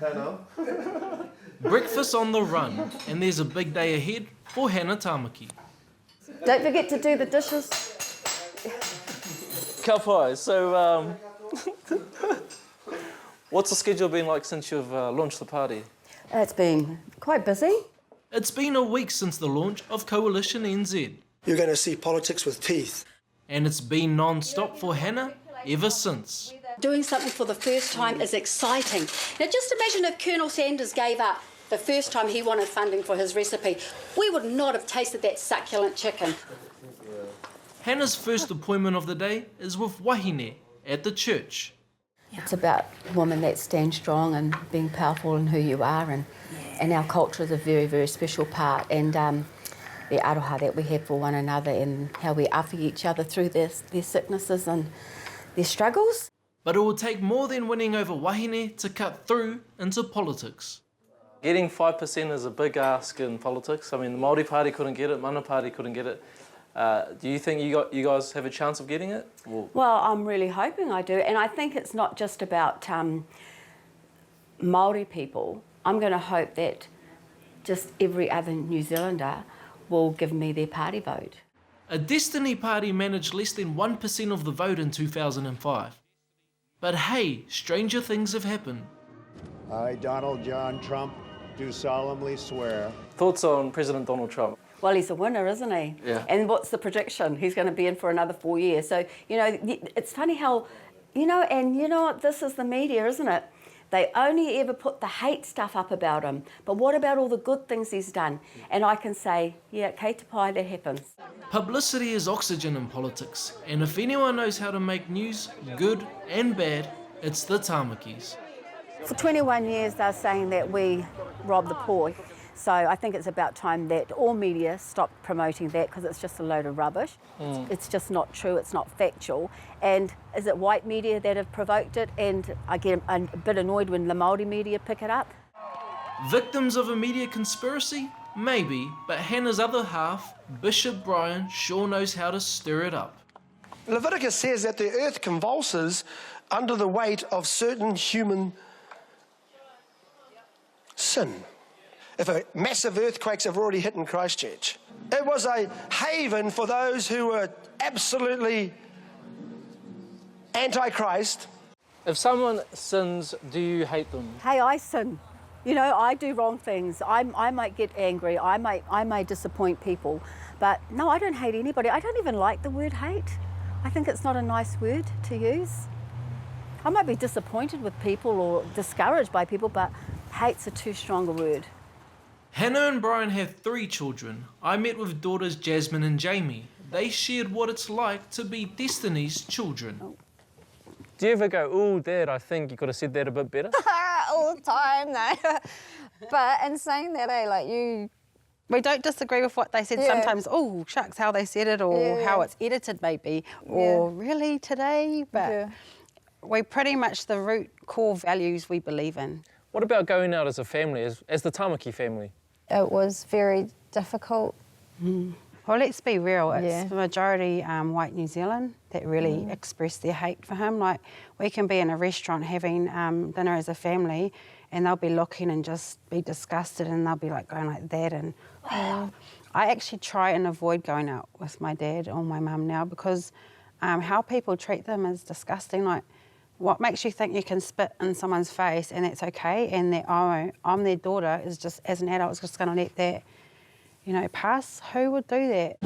Henna. Breakfast on the run, and there's a big day ahead for Henna Tamaki. Don't forget to do the dishes. Ka pai. So, what's the schedule been like since you've launched the party? It's been quite busy. It's been a week since the launch of Coalition NZ. You're going to see politics with teeth. And it's been non-stop for Henna ever since. Doing something for the first time is exciting. Now just imagine if Colonel Sanders gave up the first time he wanted funding for his recipe. We would not have tasted that succulent chicken. Henna's first appointment of the day is with Wahine at the church. It's about women that stand strong and being powerful in who you are, and our culture is a very, very special part, and the aroha that we have for one another and how we awhi each other through their sicknesses and their struggles. But it will take more than winning over Wahine to cut through into politics. Getting 5% is a big ask in politics. I mean, the Māori Party couldn't get it, Mana Party couldn't get it. Do you think you guys have a chance of getting it? Or? Well, I'm really hoping I do, and I think it's not just about Māori people. I'm going to hope that just every other New Zealander will give me their party vote. A Destiny party managed less than 1% of the vote in 2005. But hey, stranger things have happened. I, Donald John Trump, do solemnly swear. Thoughts on President Donald Trump? Well, he's a winner, isn't he? Yeah. And what's the prediction? He's going to be in for another 4 years. So, you know, it's funny how, and you know what, this is the media, isn't it? They only ever put the hate stuff up about him. But what about all the good things he's done? And I can say, yeah, kei te pai, that happens. Publicity is oxygen in politics, and if anyone knows how to make news, good and bad, it's the Tamakis. For 21 years, they're saying that we rob the poor. So I think it's about time that all media stop promoting that, because it's just a load of rubbish. It's just not true, it's not factual. And is it white media that have provoked it? And I get a bit annoyed when the Māori media pick it up. Victims of a media conspiracy? Maybe, but Henna's other half, Bishop Brian, sure knows how to stir it up. Leviticus says that the earth convulses under the weight of certain human sin. If a massive earthquakes have already hit in Christchurch. It was a haven for those who were absolutely anti-Christ. If someone sins, do you hate them? Hey, I sin. You know, I do wrong things. I might get angry. I may disappoint people. But no, I don't hate anybody. I don't even like the word hate. I think it's not a nice word to use. I might be disappointed with people or discouraged by people, but hate's a too strong a word. Henna and Brian have 3 children. I met with daughters Jasmine and Jamie. They shared what it's like to be Destiny's children. Do you ever go, oh, Dad, I think you could have said that a bit better? All the time, no. But in saying that, we don't disagree with what they said sometimes. Oh, shucks, how they said it, or how it's edited maybe, or really today. But we pretty much the root core values we believe in. What about going out as a family, as the Tamaki family? It was very difficult. Well, let's be real. It's the majority white New Zealand that really express their hate for him. Like, we can be in a restaurant having dinner as a family, and they'll be looking and just be disgusted, and they'll be like going like that. And I actually try and avoid going out with my dad or my mum now, because how people treat them is disgusting. Like, what makes you think you can spit in someone's face and that's okay, and that, oh, I'm their daughter, is just, as an adult, is just going to let that, pass? Who would do that?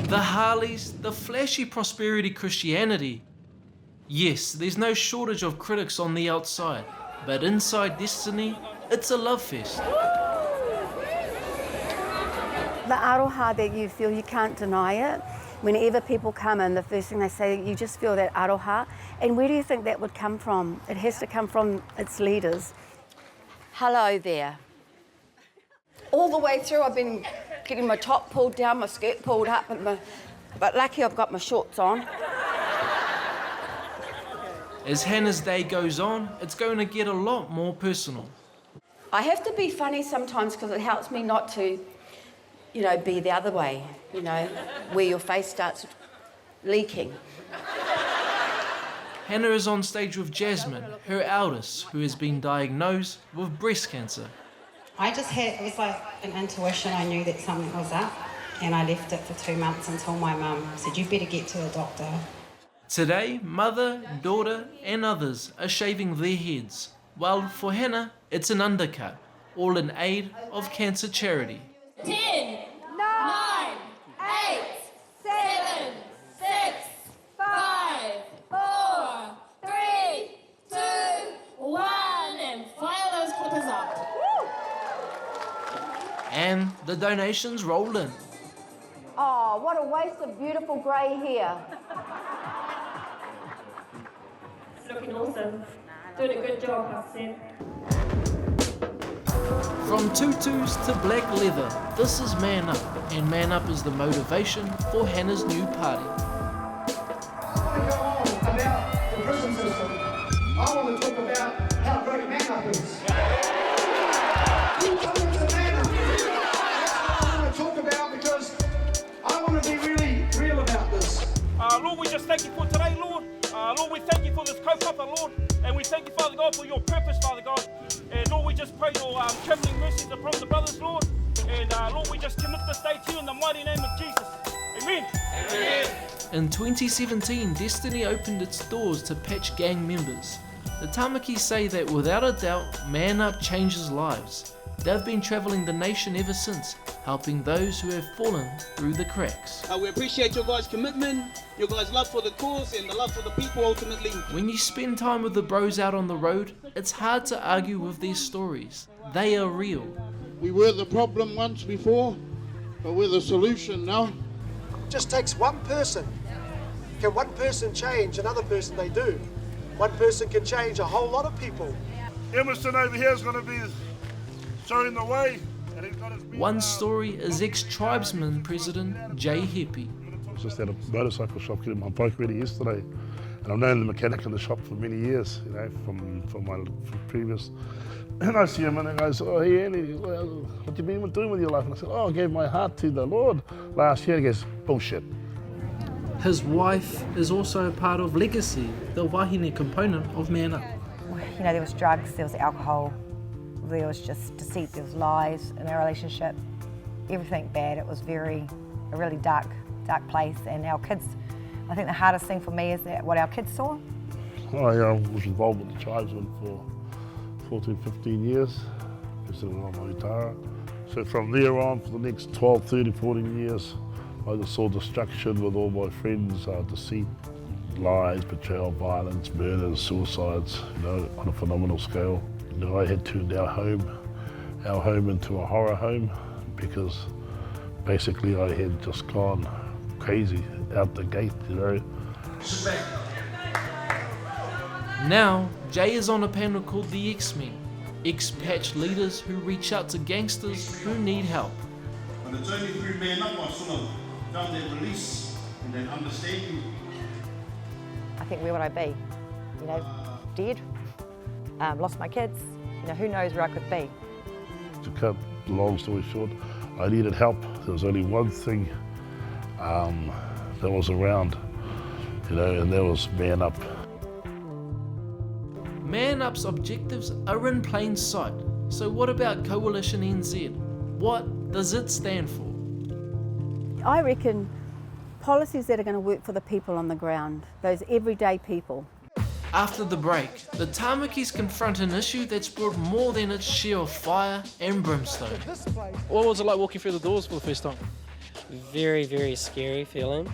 The Harleys, the flashy prosperity Christianity. Yes, there's no shortage of critics on the outside, but inside Destiny, it's a love fest. The aroha that you feel, you can't deny it. Whenever people come in, the first thing they say, you just feel that aroha. And where do you think that would come from? It has to come from its leaders. Hello there. All the way through, I've been getting my top pulled down, my skirt pulled up, but lucky I've got my shorts on. As Henna's day goes on, it's going to get a lot more personal. I have to be funny sometimes because it helps me not to, be the other way, where your face starts leaking. Henna is on stage with Jasmine, her eldest, who has been diagnosed with breast cancer. It was like an intuition. I knew that something was up, and I left it for 2 months until my mum said, you better get to the doctor. Today, mother, daughter and others are shaving their heads, while for Henna, it's an undercut, all in aid of cancer charity. 10, 9, 8, 7, 6, 5, 4, 3, 2, 1, and fire those clippers up. And the donations roll in. Oh, what a waste of beautiful grey hair. Looking awesome. Doing a good job, Hudson. From tutus to black leather, this is Man Up, and Man Up is the motivation for Henna's new party. I want to go on about the prison system. I want to talk about how great Man Up is. Welcome to Man Up. That's what I want to talk about because I want to be really real about this. Lord, we just thank you for today, Lord. Lord, we thank you for this kaupapa, Lord. And we thank you, Father God, for your purpose, Father God. And Lord, we just pray your travelling mercies upon the brothers, Lord. And Lord, we just commit this day to you in the mighty name of Jesus. Amen. Amen. In 2017, Destiny opened its doors to patch gang members. The Tamaki say that without a doubt, Man Up changes lives. They've been travelling the nation ever since, helping those who have fallen through the cracks. We appreciate your guys' commitment, your guys' love for the cause and the love for the people ultimately. When you spend time with the bros out on the road, it's hard to argue with their stories. They are real. We were the problem once before, but we're the solution now. It just takes one person. Can one person change another person? They do. One person can change a whole lot of people. Emerson over here is going to be showing the way. And he's got his One story is ex-tribesman president Jay Heppy. I was just at a motorcycle shop getting my bike ready yesterday, and I've known the mechanic in the shop for many years, you know, from my previous. And I see him and he goes, oh, hey, Andy, what you been doing with your life? And I said, oh, I gave my heart to the Lord last year. He goes, bullshit. His wife is also a part of Legacy, the wahine component of Man Up. You know, there was drugs, there was alcohol, there was just deceit, there was lies in our relationship, everything bad. It was a really dark place. And our kids, I think the hardest thing for me is that what our kids saw. I was involved with the tribesmen for 14, 15 years, president of Utara. So from there on, for the next 12, 13, 14 years, I just saw destruction with all my friends, deceit, lies, betrayal, violence, murders, suicides, you know, on a phenomenal scale. You know, I had turned our home into a horror home because basically I had just gone crazy out the gate, you know. Now, Jay is on a panel called the X-Men, ex-patch leaders who reach out to gangsters who need help. And it's only through Man Up I sort of found that release and that understanding. I think where would I be? You know, dead, lost my kids, you know, who knows where I could be. To cut the long story short, I needed help. There was only one thing that was around, you know, and that was Man Up. Man Up's objectives are in plain sight. So what about Coalition NZ? What does it stand for? I reckon policies that are going to work for the people on the ground, those everyday people. After the break, the Tamakis confront an issue that's brought more than its share of fire and brimstone. What was it like walking through the doors for the first time? Very, very scary feeling.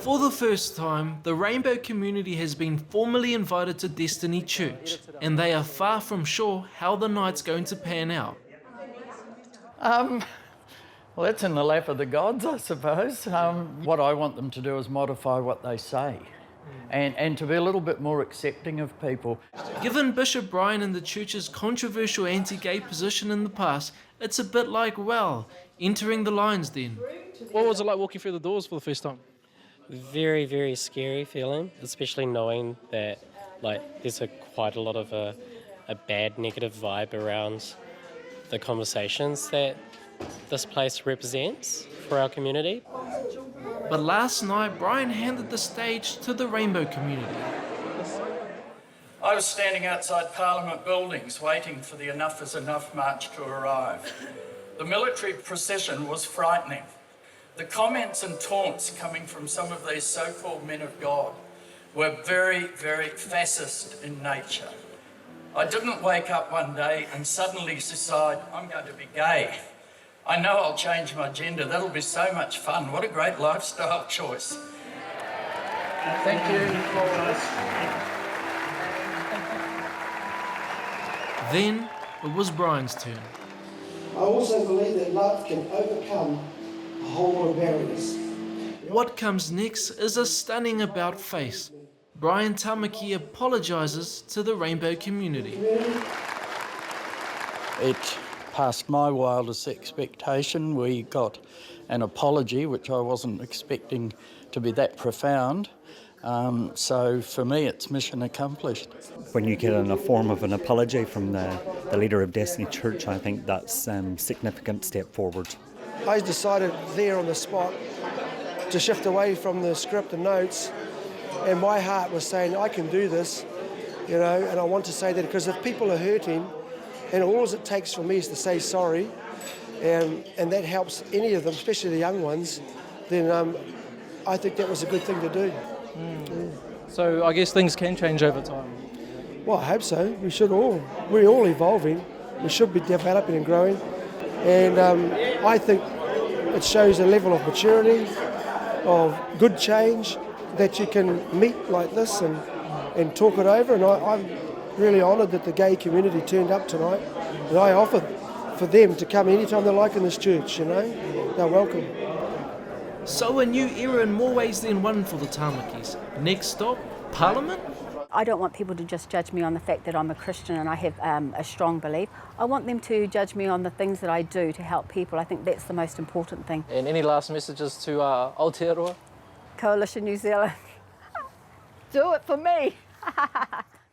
For the first time, the Rainbow community has been formally invited to Destiny Church, and they are far from sure how the night's going to pan out. Well, that's in the lap of the gods, I suppose. What I want them to do is modify what they say and to be a little bit more accepting of people. Given Bishop Brian and the church's controversial anti-gay position in the past, it's a bit like, well, entering the lion's den. What was it like walking through the doors for the first time? Very, very scary feeling, especially knowing that there's quite a lot of a bad negative vibe around the conversations that this place represents for our community. But last night, Brian handed the stage to the Rainbow community. I was standing outside Parliament buildings waiting for the Enough is Enough march to arrive. The military procession was frightening. The comments and taunts coming from some of these so-called men of God were very, very fascist in nature. I didn't wake up one day and suddenly decide I'm going to be gay. I know I'll change my gender. That'll be so much fun. What a great lifestyle choice. Thank you. Then it was Brian's turn. I also believe that love can overcome a whole lot of barriers. What comes next is a stunning about-face. Brian Tamaki apologises to the Rainbow community. It passed my wildest expectation. We got an apology, which I wasn't expecting to be that profound. So for me, it's mission accomplished. When you get in a form of an apology from the leader of Destiny Church, I think that's a significant step forward. I decided there on the spot to shift away from the script and notes, and my heart was saying, I can do this, you know, and I want to say that because if people are hurting, and all it takes for me is to say sorry, and that helps any of them, especially the young ones, then I think that was a good thing to do. So I guess things can change over time. Well, I hope so. We should all. We're all evolving. We should be developing and growing. And I think it shows a level of maturity, of good change, that you can meet like this and talk it over. And I'm really honoured that the gay community turned up tonight. And I offered for them to come anytime they like in this church, you know. They're welcome. So a new era in more ways than one for the Tamakis. Next stop, Parliament? I don't want people to just judge me on the fact that I'm a Christian and I have a strong belief. I want them to judge me on the things that I do to help people. I think that's the most important thing. And any last messages to Aotearoa? Coalition New Zealand. Do it for me.